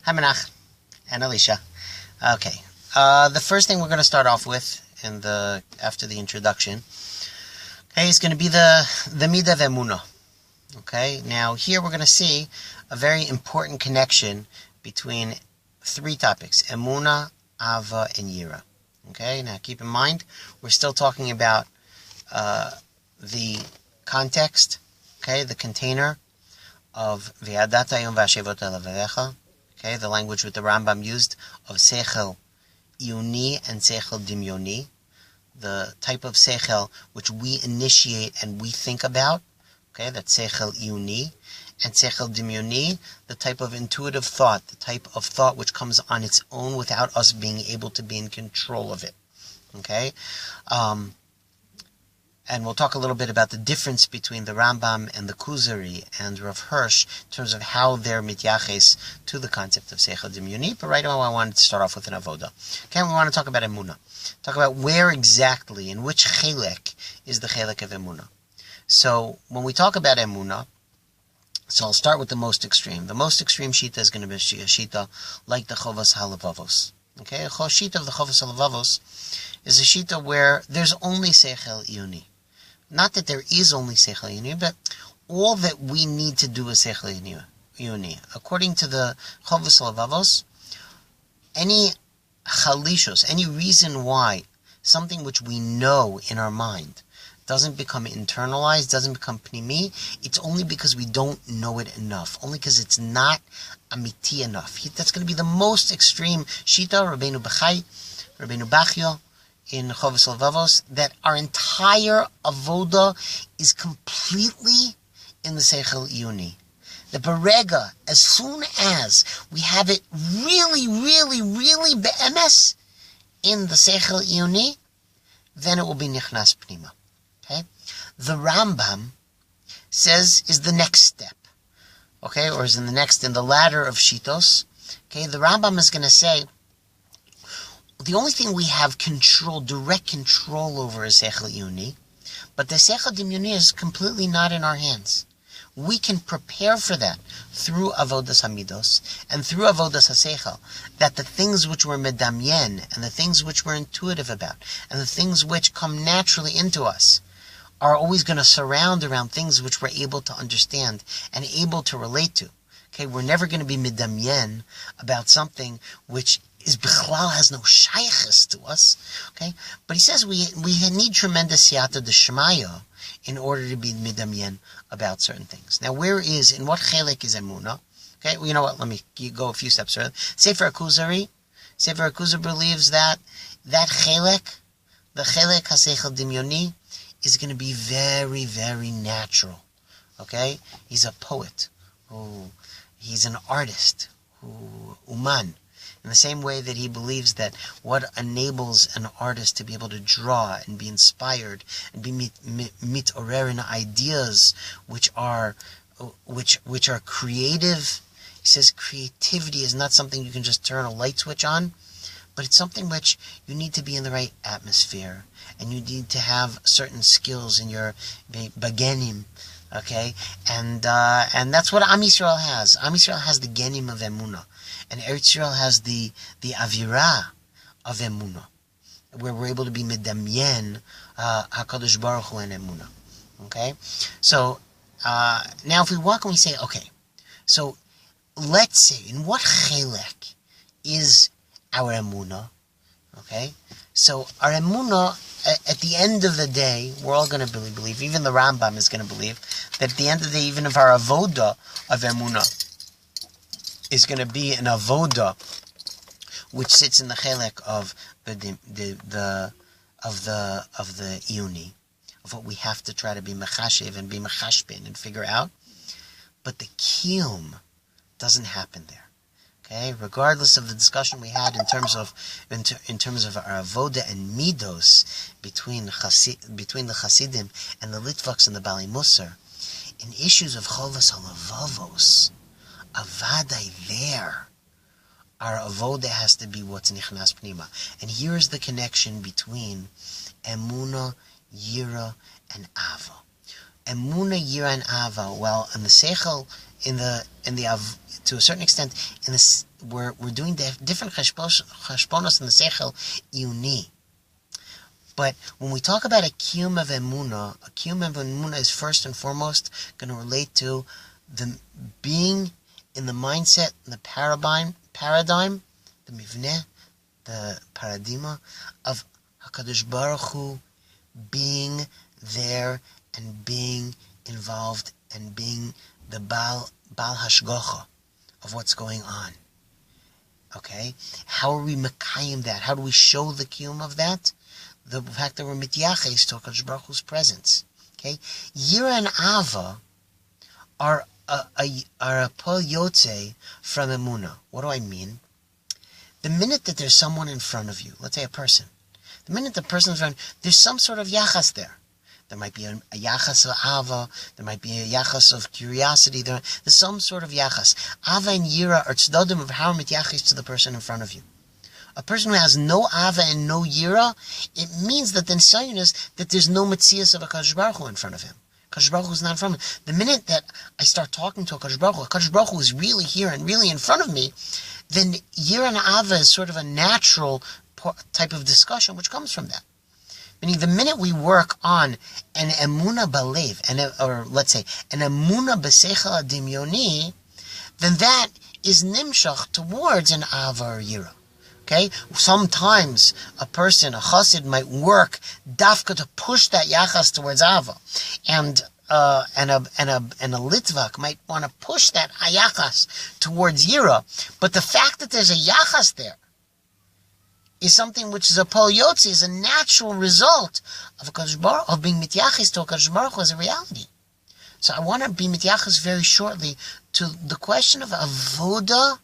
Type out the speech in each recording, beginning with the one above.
Hi, Menach and Alicia. Okay, the first thing we're going to start off with after the introduction, okay, is going to be the midah of emunah. Okay, now here we're going to see a very important connection between three topics: emunah, ava, and yira. Okay, now keep in mind we're still talking about the context, okay, the container of V'yadata yom v'ashevot elevavecha, okay, the language that the Rambam used of seichel iuni and seichel dimyoni, the type of seichel which we initiate and we think about, okay, that's seichel iuni, and seichel dimyoni, the type of intuitive thought, the type of thought which comes on its own without us being able to be in control of it, okay? And we'll talk a little bit about the difference between the Rambam and the Kuzari and Rav Hirsch in terms of how they're mityaches to the concept of Seichel Dimyoni. But right now I wanted to start off with an avoda. Okay, we want to talk about emunah. Talk about where exactly, in which chelek is the chelek of emunah. So when we talk about emunah, so I'll start with the most extreme. The most extreme shita is going to be a shita like the Chovas HaLevavos. Okay, a shita of the Chovas HaLevavos is a shita where there's only Seichel Iuni. Not that there is only Seichel Iuni, but all that we need to do is Seichel Iuni. According to the Chovas HaLevavos, any chalishos, any reason why something which we know in our mind doesn't become internalized, doesn't become pnimi, it's only because we don't know it enough, only because it's not amiti enough. That's going to be the most extreme shita, Rabbeinu Bechai, Rabbeinu Bachya, in Chovas HaLevavos, that our entire avoda is completely in the Seichel Iuni. The berega, as soon as we have it really, really, really be'emes in the Seichel Iuni, then it will be nichnas pnima. Okay? The Rambam says is the next step. Okay? Or is in the ladder of Shitos. Okay? The Rambam is going to say, the only thing we have direct control over is Seichel Iuni, but the Seichel Dimyoni is completely not in our hands. We can prepare for that through Avodas Hamidos and through Avodas HaSeichel, that the things which we're medamyen and the things which we're intuitive about and the things which come naturally into us are always going to surround around things which we're able to understand and able to relate to. Okay, we're never going to be medamyen about something which is bichlal has no shaykhs to us, okay? But he says we need tremendous siyata d'shmaya in order to be midamyen about certain things. Now, in what chelek is emunah? Okay, well, you know what? Let me go a few steps further. Sefer HaKuzari believes that chelek, the chelek haseichel dimyoni, is going to be very, very natural. Okay, he's a poet. He's an artist. Uman. In the same way that he believes that what enables an artist to be able to draw and be inspired and be mitorer in ideas which are creative. He says creativity is not something you can just turn a light switch on, but it's something which you need to be in the right atmosphere and you need to have certain skills in your bagenim. Okay, and that's what Am Yisrael has. Am Yisrael has the genim of emunah, and Eretz Yisrael has the avira of emunah, where we're able to be medamyen Hakadosh Baruch Hu and emunah. Okay, so now if we walk and we say, okay, so let's say in what chelek is our emunah? Okay, so our emunah, at the end of the day, we're all going to believe, even the Rambam is going to believe, that at the end of the day, even if our avoda of emunah is going to be an avoda which sits in the chelek of the iuni, of what we have to try to be mechashev and be mechashbin and figure out, but the kiyum doesn't happen there. Okay, regardless of the discussion we had in terms of our avoda and midos between the Hasidim and the Litvaks and the Bali Musar, in issues of Chovas HaLevavos, avadai there, our avoda has to be what's nichnas pnima. And here is the connection between emunah, yira, and ava. Emunah, yira, and ava. Well, in the seichel to a certain extent, in this, we're doing different cheshbonos in the seichel iyuni. But when we talk about a kiyum of emunah, a kiyum of emunah is first and foremost going to relate to the being in the mindset, in the paradigm, the mivneh, the paradigma of HaKadosh Baruch Hu being there and being involved and being the Baal Hashgacha of what's going on. Okay? How are we mekayim that? How do we show the kiyum of that? The fact that we're mityaches to HaKadosh Baruch Hu's presence. Okay? Yira and Ava are a pol yotze from emunah. What do I mean? The minute that there's someone in front of you, let's say a person, the minute the person's around, there's some sort of yachas there. There might be a yachas of ava, there might be a yachas of curiosity, there's some sort of yachas. Ava and yira are tzdadim of how mityachis to the person in front of you. A person who has no ava and no yira, it means that the nisayon is that there's no metzias of a HaKadosh Baruch Hu in front of him. HaKadosh Baruch Hu is not in front of him. The minute that I start talking to HaKadosh Baruch Hu is really here and really in front of me, then yira and ava is sort of a natural type of discussion which comes from that. Meaning the minute we work on an emunah balev, or let's say an emunah b'seichel adimyoni, then that is nimshach towards an ava or yira. Okay? Sometimes a person, a chassid, might work dafka to push that yachas towards ava, and a litvak might want to push that yachas towards yira. But the fact that there's a yachas there is something which is a pol yotzi, is a natural result of of being mityachis to HaKadosh Baruch Hu as a reality. So I want to be mityachis very shortly to the question of avodas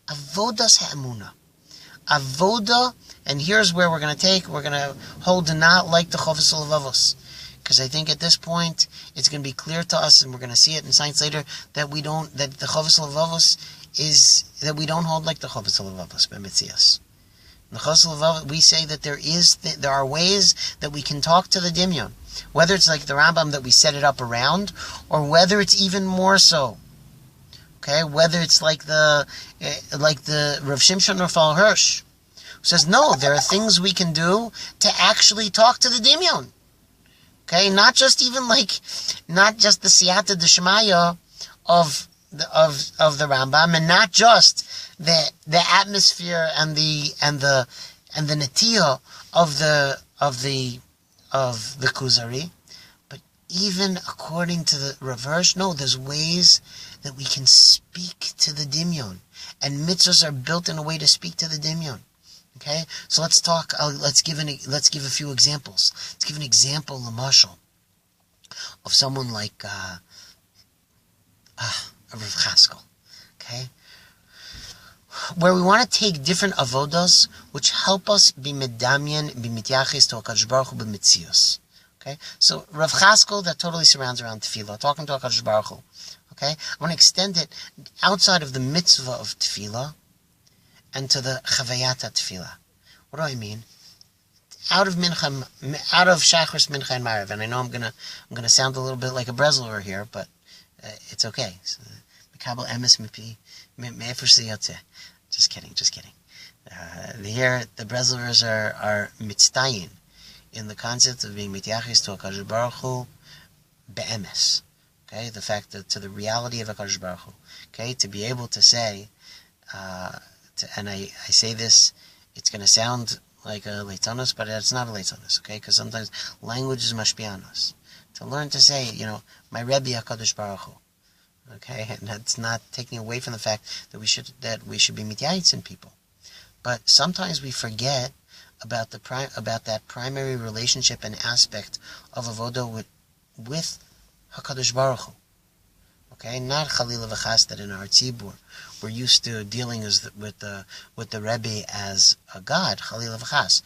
ha'emunah. Avoda, and here's where we're going to hold to not like the Chovos HaLevavos. Because I think at this point, it's going to be clear to us, and we're going to see it in science later, that the Chovos HaLevavos is, that we don't hold like the Chovos HaLevavos, b'metzias. In the Chovos HaLevavos, we say that there are ways that we can talk to the Dimyon. Whether it's like the Rambam that we set it up around, or whether it's even more so. Okay, whether it's like the Rav Shimshon Raphael Hirsch, who says, no, there are things we can do to actually talk to the Dimyon. Okay, not just the Siyata D'Shemaya of the Rambam, and not just the atmosphere and the netiyah of the Kuzari, but even according to the Rav Hirsch, no, there's ways that we can speak to the Dimyon, and mitzvahs are built in a way to speak to the Dimyon. Okay, so let's talk. Let's give a few examples. Let's give an example, Lamashal, of someone like Rav Chaskel. Okay, where we want to take different avodas which help us be medamyan, be mityachis to HaKadosh Baruch Hu b'mitzios. Okay, so Rav Chaskel, that totally surrounds around tefillah, talking to HaKadosh Baruch Hu. Okay, I want to extend it outside of the mitzvah of tefillah and to the chavayata tefillah. What do I mean? Out of Shachris, Mincha, and Marav, and I know I'm gonna sound a little bit like a Breslover here, but it's okay. Mikabel emes mipi me'efer siyotze. Just kidding. Here the Breslovers are mitztayin in the concept of being mityachis to HaKadosh Baruch Hu be'emes. Okay, the fact that to the reality of HaKadosh Baruch Hu. Okay, to be able to say, and I say this, it's going to sound like a leitonos, but it's not a leitonos. Okay, because sometimes language is mashpianos. To learn to say, my Rebbe HaKadosh Baruch Hu. Okay, and that's not taking away from the fact that we should be mityayitz in people. But sometimes we forget about that primary relationship and aspect of avodah with HaKadosh Baruch Hu. Okay, not Chalila v'chas that in our tzibur we're used to dealing with the Rebbe as a god, Chalila v'chas.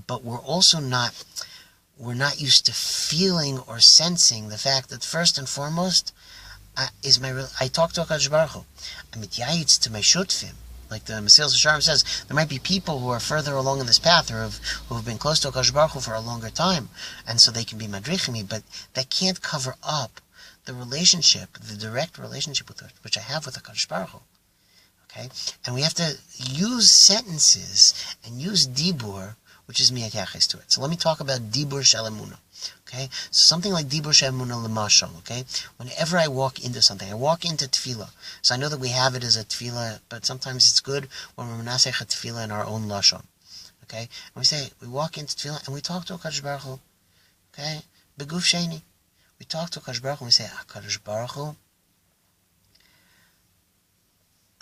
But we're also not used to feeling or sensing the fact that first and foremost I talk to HaKadosh Baruch Hu. I'm mityayitz to my shutfim. Like the Mesilas Yesharim says, there might be people who are further along in this path or who have been close to HaKadosh Baruch Hu for a longer time, and so they can be madrichim me, but that can't cover up the relationship, the direct relationship which I have with the Kadosh Baruch Hu. Okay? And we have to use sentences and use dibur, which is miyat to it. So let me talk about dibur shel emunah. Okay? So something like dibur shel emunah lemashal. Okay? Whenever I walk into something, I walk into tefillah. So I know that we have it as a tefillah, but sometimes it's good when we're menasech a tefillah in our own lashon. Okay? And we walk into tefillah and we talk to HaKadosh Baruch Hu. Okay? Beguf sheni. We talk to HaKadosh Baruch Hu and we say, HaKadosh Baruch Hu,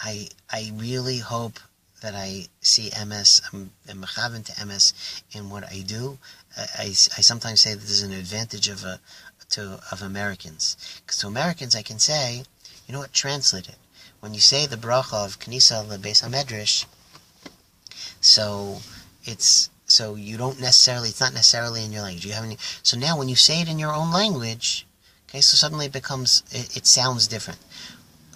I really hope that I see MS, I'm mechaven to MS in what I do. I sometimes say that there's an advantage of Americans. Because to Americans I can say, you know what, translate it. When you say the bracha of Knisa leBeis HaMedrash, so you don't necessarily, it's not necessarily in your language. You have any, so now when you say it in your own language, okay, so suddenly it sounds different.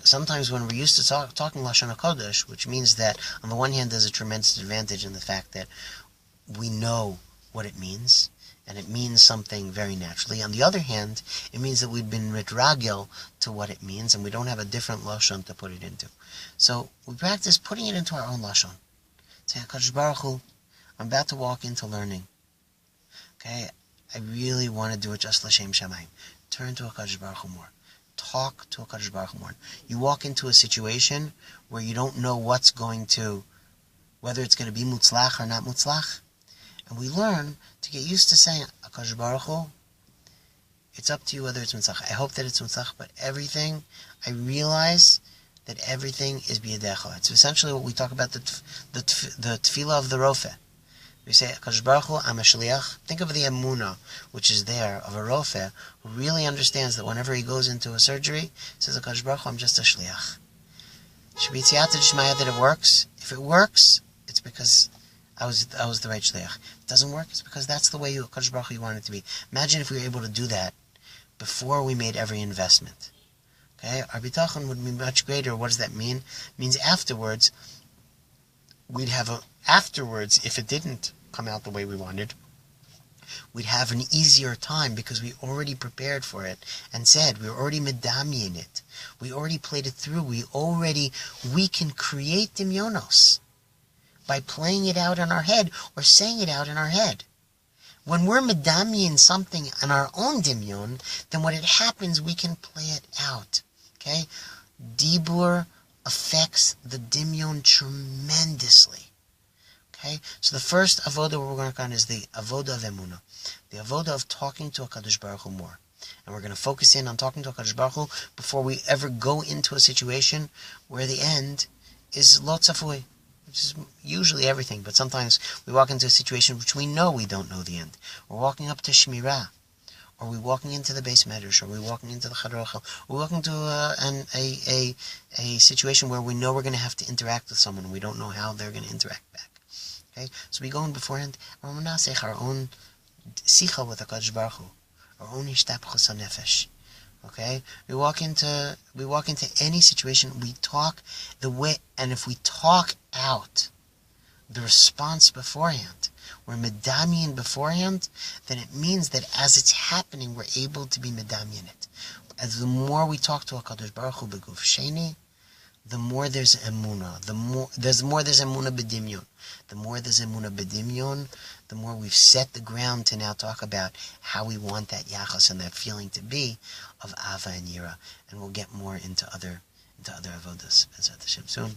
Sometimes when we're used to talking Lashon HaKodesh, which means that on the one hand there's a tremendous advantage in the fact that we know what it means, and it means something very naturally. On the other hand, it means that we've been mitragel to what it means, and we don't have a different Lashon to put it into. So we practice putting it into our own Lashon. Say, HaKadosh Baruch Hu, I'm about to walk into learning. Okay? I really want to do it just L'Shem Shamayim. Turn to HaKadosh Baruch Hu more. Talk to HaKadosh Baruch Hu more. You walk into a situation where you don't know whether it's going to be mutzlach or not mutzlach. And we learn to get used to saying, HaKadosh Baruch Hu, it's up to you whether it's mutzlach. I hope that it's mutzlach, but everything, I realize that everything is biyadecha. It's essentially what we talk about, the tefillah of the rofeh. We say, HaKadosh Baruch Hu, I'm a shliach. Think of the emunah, which is there, of a rofeh, who really understands that whenever he goes into a surgery, he says, HaKadosh Baruch Hu, I'm just a shliach. Should be tziyata d'shmaya that it works. If it works, it's because I was the right shliach. If it doesn't work, it's because that's the way HaKadosh Baruch Hu you want it to be. Imagine if we were able to do that before we made every investment. Okay, our bitachon would be much greater. What does that mean? It means afterwards, if it didn't come out the way we wanted, we'd have an easier time because we already prepared for it and said, we already medamyin it. We already played it through. We can create dimyonos by playing it out in our head or saying it out in our head. When we're medamyin something on our own dimyon, then what it happens, we can play it out. Okay? Dibur affects the dimyon tremendously. Okay? So the first avoda we're going to work on is the avoda of emunah. The avoda of talking to HaKadosh Baruch Hu more. And we're going to focus in on talking to HaKadosh Baruch Hu before we ever go into a situation where the end is lo tzafui, which is usually everything. But sometimes we walk into a situation which we know we don't know the end. We're walking up to Shmirah. Or we walking into the Beis Medrash, or we walking into the Chadar Ochel, we're walking to a situation where we know we're going to have to interact with someone, and we don't know how they're going to interact back. Okay, so we go in beforehand, and we're going to say our own sicha with HaKadosh Baruch Hu, our own hishtapchus hanefesh. Okay, we walk into any situation, we talk the way, and if we talk out the response beforehand, we're medamyin beforehand, then it means that as it's happening, we're able to be medamyin it. As the more we talk to HaKadosh Baruch Hu beguf sheni, the more there's emunah. The more there's emunah b'dimyon. The more there's emunah b'dimyon, the more we've set the ground to now talk about how we want that yachas and that feeling to be of ava and yira, and we'll get more into other avodas B'ezrat Hashem soon.